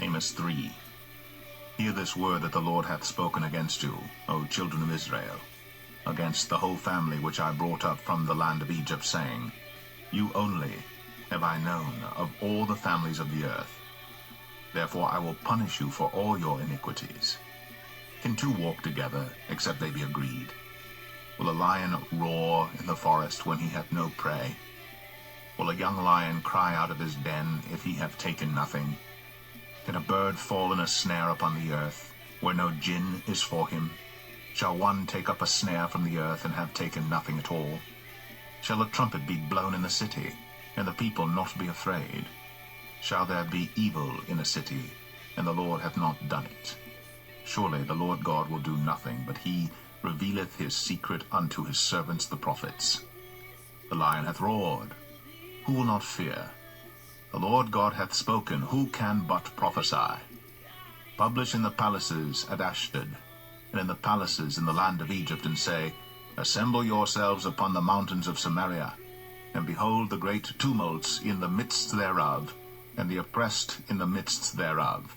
Amos 3. Hear this word that the Lord hath spoken against you, O children of Israel, against the whole family which I brought up from the land of Egypt, saying, You only have I known of all the families of the earth. Therefore I will punish you for all your iniquities. Can two walk together, except they be agreed? Will a lion roar in the forest when he hath no prey? Will a young lion cry out of his den if he have taken nothing? Can a bird fall in a snare upon the earth, where no gin is for him? Shall one take up a snare from the earth and have taken nothing at all? Shall a trumpet be blown in the city, and the people not be afraid? Shall there be evil in a city, and the Lord hath not done it? Surely the Lord God will do nothing, but he revealeth his secret unto his servants the prophets. The lion hath roared, who will not fear? The Lord God hath spoken, who can but prophesy? Publish in the palaces at Ashdod, and in the palaces in the land of Egypt, and say, Assemble yourselves upon the mountains of Samaria, and behold the great tumults in the midst thereof, and the oppressed in the midst thereof.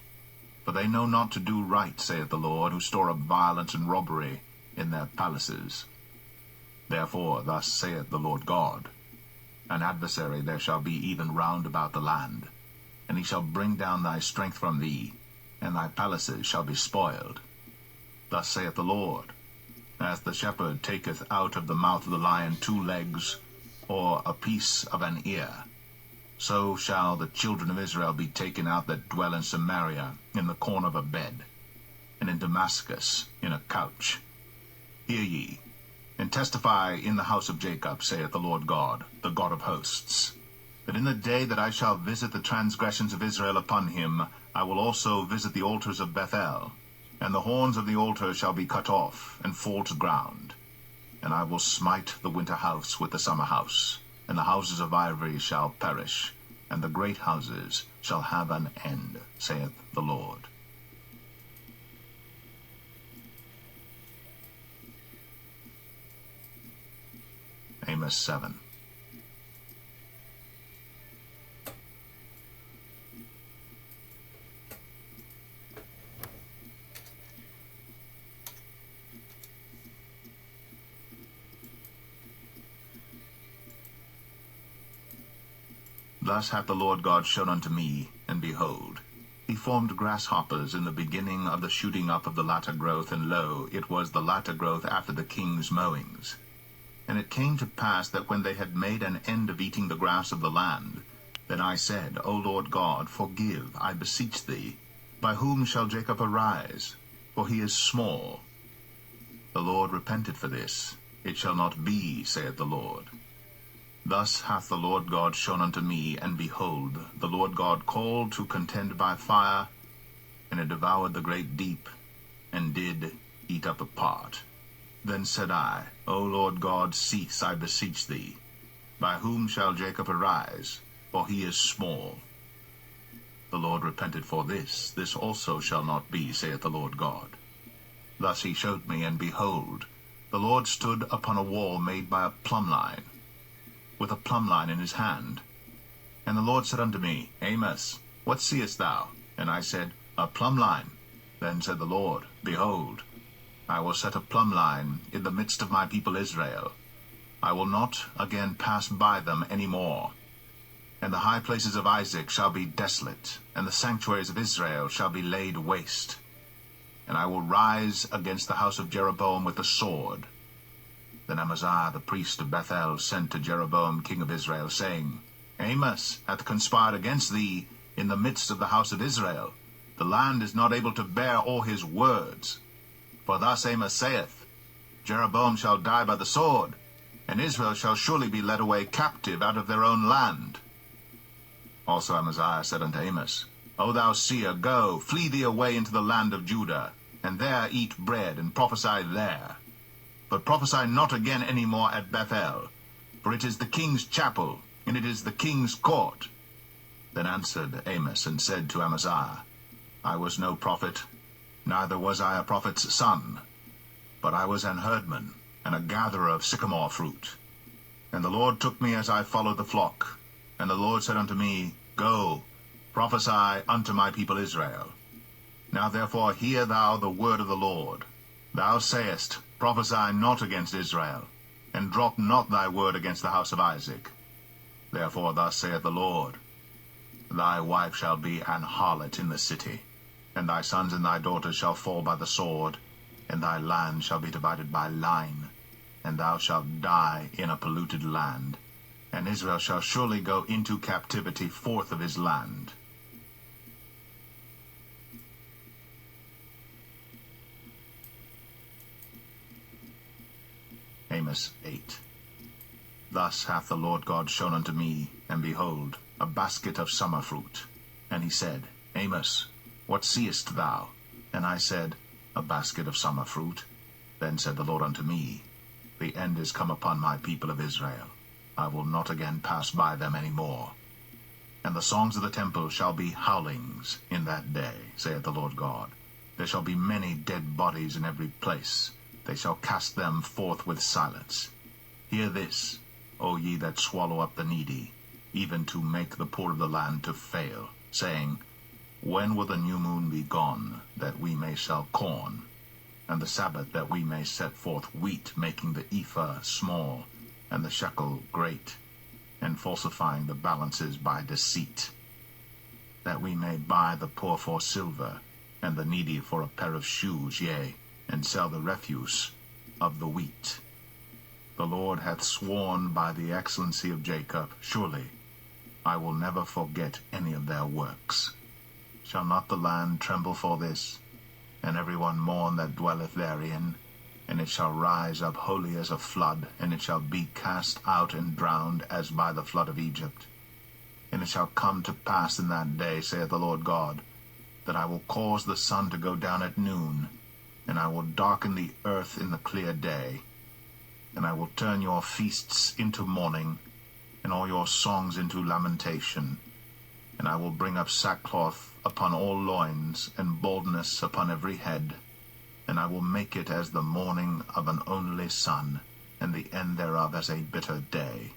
For they know not to do right, saith the Lord, who store up violence and robbery in their palaces. Therefore thus saith the Lord God, An adversary there shall be even round about the land, and he shall bring down thy strength from thee, and thy palaces shall be spoiled. Thus saith the Lord, As the shepherd taketh out of the mouth of the lion 2 legs, or a piece of an ear, so shall the children of Israel be taken out that dwell in Samaria in the corner of a bed, and in Damascus in a couch. Hear ye, and testify in the house of Jacob, saith the Lord God, the God of hosts, that in the day that I shall visit the transgressions of Israel upon him, I will also visit the altars of Bethel, and the horns of the altar shall be cut off, and fall to ground. And I will smite the winter house with the summer house, and the houses of ivory shall perish, and the great houses shall have an end, saith the Lord. Amos 7. Thus hath the Lord God shown unto me, and behold, he formed grasshoppers in the beginning of the shooting up of the latter growth, and lo, it was the latter growth after the king's mowings. And it came to pass that when they had made an end of eating the grass of the land, then I said, O Lord God, forgive, I beseech thee. By whom shall Jacob arise? For he is small. The Lord repented for this. It shall not be, saith the Lord. Thus hath the Lord God shown unto me, and behold, the Lord God called to contend by fire, and it devoured the great deep, and did eat up a part. Then said I, O Lord God, cease, I beseech thee. By whom shall Jacob arise? For he is small. The Lord repented for this. This also shall not be, saith the Lord God. Thus he showed me, and behold, the Lord stood upon a wall made by a plumb line, with a plumb line in his hand. And the Lord said unto me, Amos, what seest thou? And I said, A plumb line. Then said the Lord, Behold, I will set a plumb line in the midst of my people Israel. I will not again pass by them any more. And the high places of Isaac shall be desolate, and the sanctuaries of Israel shall be laid waste. And I will rise against the house of Jeroboam with the sword. Then Amaziah the priest of Bethel sent to Jeroboam king of Israel, saying, Amos hath conspired against thee in the midst of the house of Israel. The land is not able to bear all his words. For thus Amos saith, Jeroboam shall die by the sword, and Israel shall surely be led away captive out of their own land. Also Amaziah said unto Amos, O thou seer, go, flee thee away into the land of Judah, and there eat bread, and prophesy there. But prophesy not again any more at Bethel, for it is the king's chapel, and it is the king's court. Then answered Amos, and said to Amaziah, I was no prophet, neither was I a prophet's son, but I was an herdman, and a gatherer of sycomore fruit. And the Lord took me as I followed the flock. And the Lord said unto me, Go, prophesy unto my people Israel. Now therefore hear thou the word of the Lord. Thou sayest, prophesy not against Israel, and drop not thy word against the house of Isaac. Therefore thus saith the Lord, Thy wife shall be an harlot in the city, and thy sons and thy daughters shall fall by the sword, and thy land shall be divided by line, and thou shalt die in a polluted land, and Israel shall surely go into captivity forth of his land. Amos 8. Thus hath the Lord God shown unto me, and behold, a basket of summer fruit. And he said, Amos, what seest thou? And I said, A basket of summer fruit. Then said the Lord unto me, The end is come upon my people of Israel. I will not again pass by them any more. And the songs of the temple shall be howlings in that day, saith the Lord God. There shall be many dead bodies in every place. They shall cast them forth with silence. Hear this, O ye that swallow up the needy, even to make the poor of the land to fail, saying, When will the new moon be gone, that we may sell corn, and the Sabbath that we may set forth wheat, making the ephah small, and the shekel great, and falsifying the balances by deceit, that we may buy the poor for silver, and the needy for a pair of shoes, yea, and sell the refuse of the wheat. The Lord hath sworn by the excellency of Jacob, surely I will never forget any of their works. Shall not the land tremble for this, and every one mourn that dwelleth therein? And it shall rise up wholly as a flood, and it shall be cast out and drowned as by the flood of Egypt. And it shall come to pass in that day, saith the Lord God, that I will cause the sun to go down at noon, and I will darken the earth in the clear day. And I will turn your feasts into mourning, and all your songs into lamentation. And I will bring up sackcloth upon all loins, and baldness upon every head. And I will make it as the mourning of an only son, and the end thereof as a bitter day.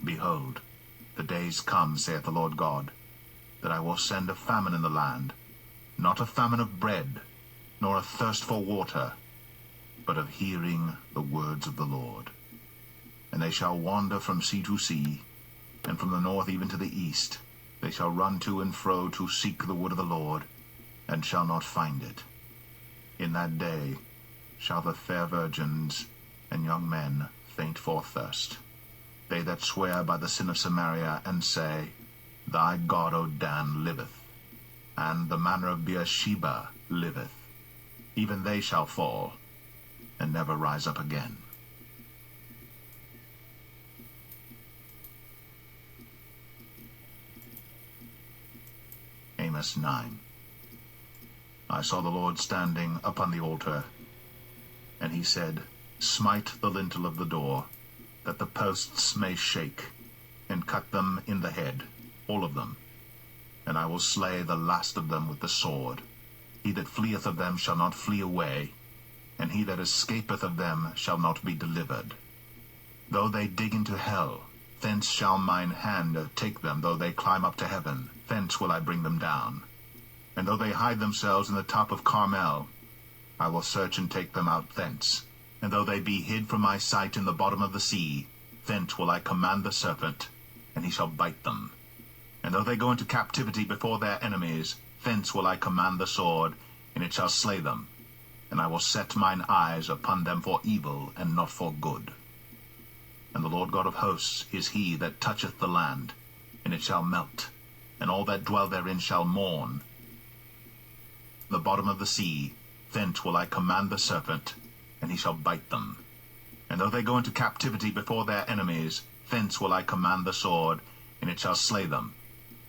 Behold, the days come, saith the Lord God, that I will send a famine in the land, not a famine of bread, nor a thirst for water, but of hearing the words of the Lord. And they shall wander from sea to sea, and from the north even to the east. They shall run to and fro to seek the word of the Lord, and shall not find it. In that day shall the fair virgins and young men faint for thirst. They that swear by the sin of Samaria, and say, Thy God, O Dan, liveth, and the manner of Beersheba liveth, even they shall fall, and never rise up again. Amos 9. I saw the Lord standing upon the altar, and he said, Smite the lintel of the door, that the posts may shake, and cut them in the head, all of them. And I will slay the last of them with the sword. He that fleeth of them shall not flee away, and he that escapeth of them shall not be delivered. Though they dig into hell, thence shall mine hand take them. Though they climb up to heaven, thence will I bring them down. And though they hide themselves in the top of Carmel, I will search and take them out thence. And though they be hid from my sight in the bottom of the sea, thence will I command the serpent, and he shall bite them. And though they go into captivity before their enemies, thence will I command the sword, and it shall slay them. And I will set mine eyes upon them for evil, and not for good. And the Lord God of hosts is he that toucheth the land, and it shall melt, and all that dwell therein shall mourn. The bottom of the sea, thence will I command the serpent, and he shall bite them. And though they go into captivity before their enemies, thence will I command the sword, and it shall slay them.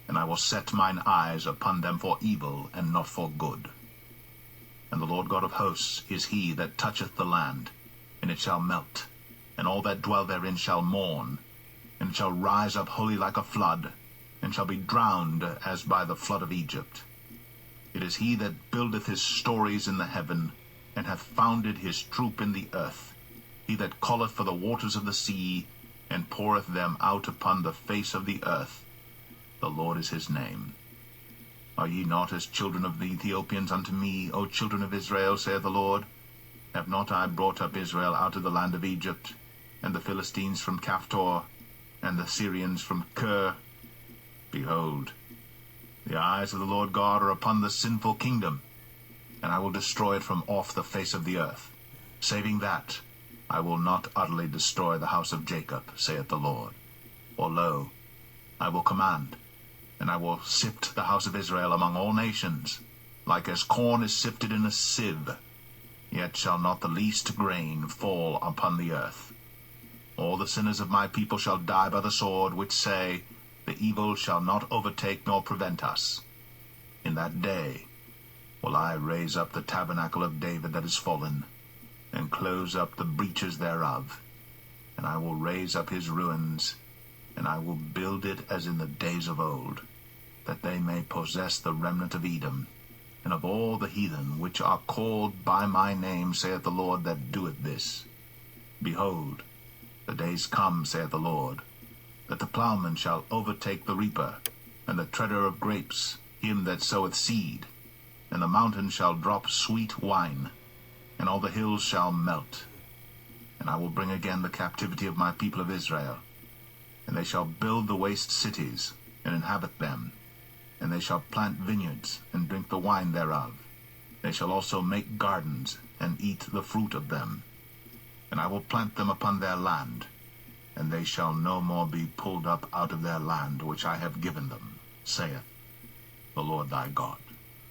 And I will set mine eyes upon them for evil, and not for good. And the Lord God of hosts is he that toucheth the land, and it shall melt, and all that dwell therein shall mourn, and it shall rise up wholly like a flood, and shall be drowned as by the flood of Egypt. It is he that buildeth his stories in the heaven, and hath founded his troop in the earth. He that calleth for the waters of the sea, and poureth them out upon the face of the earth. The Lord is his name. Are ye not as children of the Ethiopians unto me, O children of Israel, saith the Lord? Have not I brought up Israel out of the land of Egypt, and the Philistines from Caphtor, and the Syrians from Kir? Behold, the eyes of the Lord God are upon the sinful kingdom, and I will destroy it from off the face of the earth. Saving that, I will not utterly destroy the house of Jacob, saith the Lord. For lo, I will command, and I will sift the house of Israel among all nations, like as corn is sifted in a sieve. Yet shall not the least grain fall upon the earth. All the sinners of my people shall die by the sword, which say, the evil shall not overtake nor prevent us. In that day will I raise up the tabernacle of David that is fallen, and close up the breaches thereof. And I will raise up his ruins, and I will build it as in the days of old, that they may possess the remnant of Edom, and of all the heathen which are called by my name, saith the Lord that doeth this. Behold, the days come, saith the Lord, that the plowman shall overtake the reaper, and the treader of grapes him that soweth seed, and the mountains shall drop sweet wine, and all the hills shall melt. And I will bring again the captivity of my people of Israel, and they shall build the waste cities, and inhabit them, and they shall plant vineyards, and drink the wine thereof. They shall also make gardens, and eat the fruit of them. And I will plant them upon their land, and they shall no more be pulled up out of their land which I have given them, saith the Lord thy God.